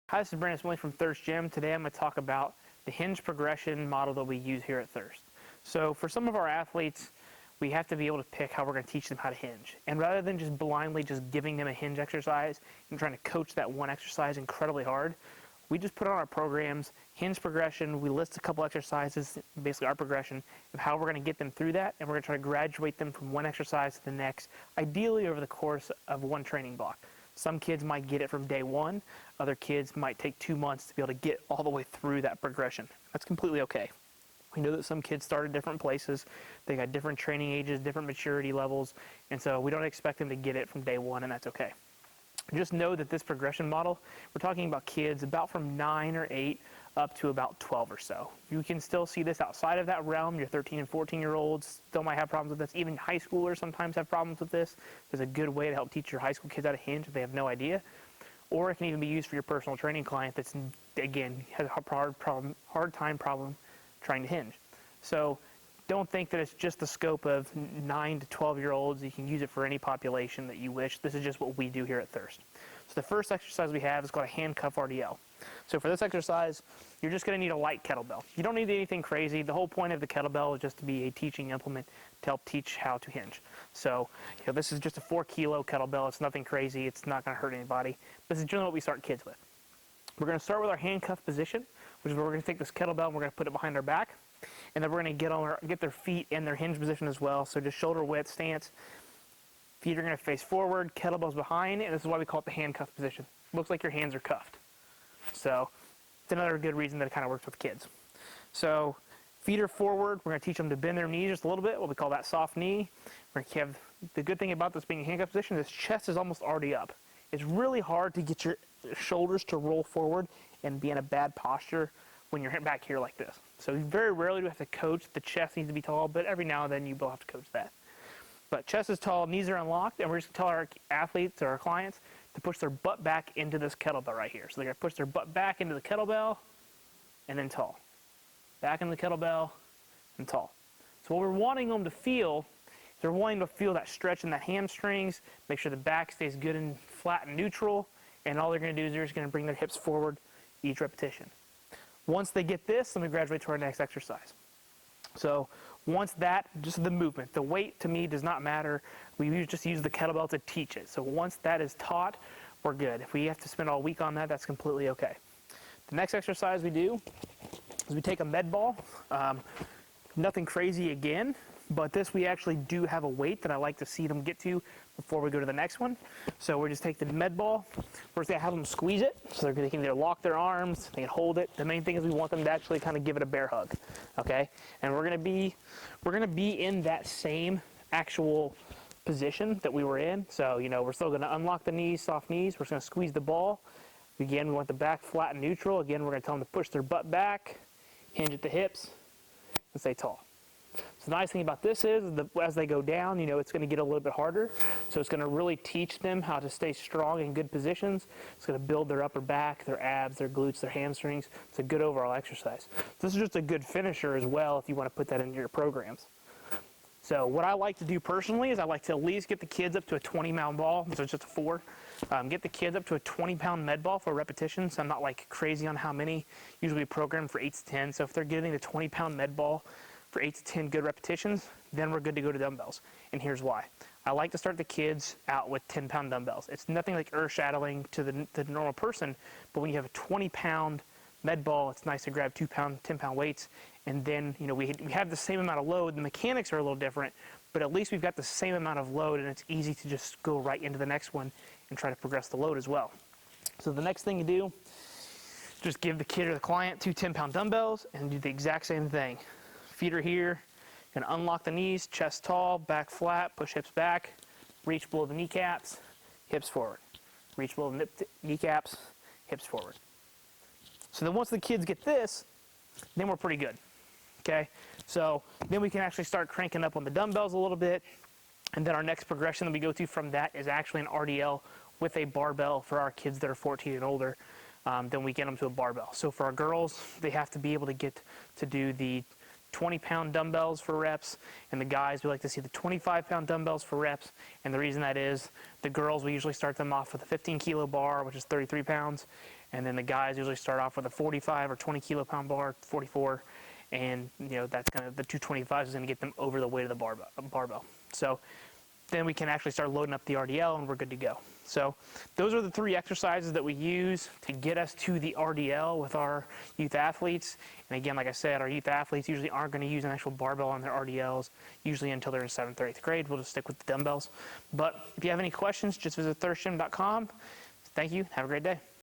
Hi, this is Brandon Smiley from Thirst Gym. Today I'm going to talk about the hinge progression model that we use here at Thirst. So for some of our athletes, we have to be able to pick how we're going to teach them how to hinge. And rather than just blindly just giving them a hinge exercise and trying to coach that one exercise incredibly hard, we just put on our programs, hinge progression, we list a couple exercises, basically our progression of how we're going to get them through that, and we're going to try to graduate them from one exercise to the next, ideally over the course of one training block. Some kids might get it from day one. Other kids might take 2 months to be able to get all the way through that progression. That's completely okay. We know that some kids start at different places. They got different training ages, different maturity levels, and so we don't expect them to get it from day one, and that's okay. Just know that this progression model, we're talking about kids about from 9 or 8 up to about 12 or so. You can still see this outside of that realm. Your 13 and 14-year-olds still might have problems with this. Even high schoolers sometimes have problems with this. There's a good way to help teach your high school kids how to hinge if they have no idea. Or it can even be used for your personal training client that's, again, has a hard time trying to hinge. So don't think that it's just the scope of 9 to 12-year-olds. You can use it for any population that you wish. This is just what we do here at Thirst. So the first exercise we have is called a handcuff RDL. So for this exercise, you're just going to need a light kettlebell. You don't need anything crazy. The whole point of the kettlebell is just to be a teaching implement to help teach how to hinge. So this is just a 4-kilo kettlebell. It's nothing crazy. It's not going to hurt anybody. This is generally what we start kids with. We're going to start with our handcuff position, which is where we're going to take this kettlebell and we're going to put it behind our back. And then we're going to get their feet in their hinge position as well. So just shoulder width stance. Feet are going to face forward, kettlebell's behind, and this is why we call it the handcuff position. Looks like your hands are cuffed. So it's another good reason that it kind of works with kids. So feet are forward. We're going to teach them to bend their knees just a little bit, what we call that soft knee. We're going to have, the good thing about this being a handcuff position is chest is almost already up. It's really hard to get your shoulders to roll forward and be in a bad posture when you're back here like this. So very rarely do we have to coach. The chest needs to be tall, but every now and then you will have to coach that. But chest is tall, knees are unlocked, and we're just going to tell our athletes or our clients to push their butt back into this kettlebell right here. So they're going to push their butt back into the kettlebell and then tall. Back into the kettlebell and tall. So what we're wanting them to feel is they're wanting to feel that stretch in that hamstrings, make sure the back stays good and flat and neutral, and all they're going to do is they're just going to bring their hips forward each repetition. Once they get this, then we graduate to our next exercise. So once that, just the movement, the weight to me does not matter. We just use the kettlebell to teach it. So once that is taught, we're good. If we have to spend all week on that, that's completely okay. The next exercise we do is we take a med ball. Nothing crazy again, but this we actually do have a weight that I like to see them get to before we go to the next one. So we just take the med ball. We're just gonna have them squeeze it, so they can either lock their arms, they can hold it. The main thing is we want them to actually kind of give it a bear hug, okay? And we're gonna be in that same actual position that we were in. So we're still gonna unlock the knees, soft knees. We're just gonna squeeze the ball. Again, we want the back flat and neutral. Again, we're gonna tell them to push their butt back, hinge at the hips, and stay tall. So the nice thing about this is that as they go down, it's going to get a little bit harder. So it's going to really teach them how to stay strong in good positions. It's going to build their upper back, their abs, their glutes, their hamstrings. It's a good overall exercise. This is just a good finisher as well if you want to put that into your programs. So what I like to do personally is I like to at least get the kids up to a 20-pound ball. So it's just a 4. Get the kids up to a 20-pound med ball for repetition. So I'm not like crazy on how many. Usually we program for 8 to 10. So if they're getting the 20-pound med ball for 8 to 10 good repetitions, then we're good to go to dumbbells. And here's why. I like to start the kids out with 10-pound dumbbells. It's nothing like earth-shattering to the normal person, but when you have a 20-pound med ball, it's nice to grab 10-pound weights, and then we have the same amount of load. The mechanics are a little different, but at least we've got the same amount of load, and it's easy to just go right into the next one and try to progress the load as well. So the next thing you do, just give the kid or the client 2 10-pound dumbbells and do the exact same thing. Feet are here, and unlock the knees, chest tall, back flat, push hips back, reach below the kneecaps, hips forward. Reach below the kneecaps, hips forward. So then once the kids get this, then we're pretty good, okay? So then we can actually start cranking up on the dumbbells a little bit, and then our next progression that we go to from that is actually an RDL with a barbell for our kids that are 14 and older. Then we get them to a barbell. So for our girls, they have to be able to get to do the 20-pound dumbbells for reps, and the guys, we like to see the 25-pound dumbbells for reps. And the reason that is, the girls, we usually start them off with a 15-kilo bar, which is 33 pounds, and then the guys usually start off with a 45 or 20-kilo-pound bar, 44, and that's gonna, the 225 is gonna get them over the weight of the barbell. So then we can actually start loading up the RDL and we're good to go. So those are the 3 exercises that we use to get us to the RDL with our youth athletes. And again, like I said, our youth athletes usually aren't going to use an actual barbell on their RDLs, usually until they're in 7th or 8th grade. We'll just stick with the dumbbells. But if you have any questions, just visit thirstgym.com. Thank you. Have a great day.